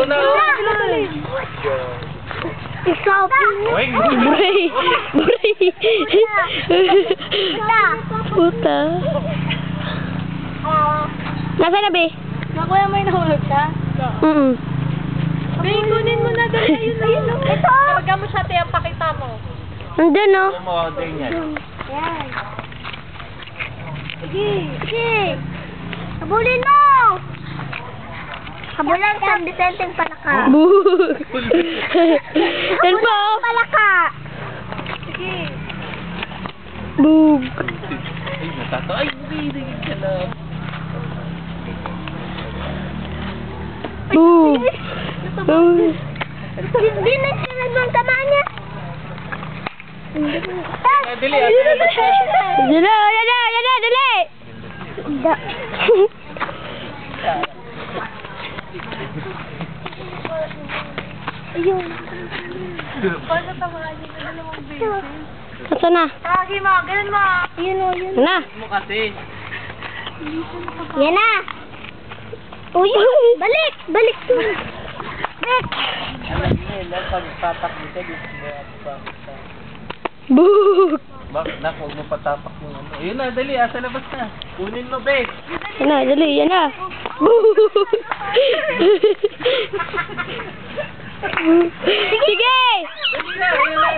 na, oh. Ikaw, Uy, Buray! Buray! Puta. Nasaan na, be? Nakuya mo yung nahulog ka? Be, kunin mo na dala yun na yun. Ito! Pagka mo siya, Tia, pakita mo. Nandun, no? Umorder niyan. Yan. Sige. Sige. Habulin mo! Habulan San Vicenteng Palaka. Boo! Yan po! Palaka. Sige. Boog! Ay, natato. Ay, hindi ka na. Boog! Boog! Hindi na siya nagmang tama niya. Dali, ate. Yan na! Yan na! Yan na! Dali! Ayun. Paano tamaan niyo na dalawang beses? Nasaan na? Tagi mo, ganun mo. Ayun o, yun. Yan na! Mo kasi. Yan na. Uy, balik. Balik to. Balik. Pagtatak dito, dito pa. Boog! Nak, huwag mo patapak yung ano. Ayun na, dali, asa labas na. Kunin mo, be. Yan na! Dali! Yan na! Boog! Sige! Dali na, ayun na.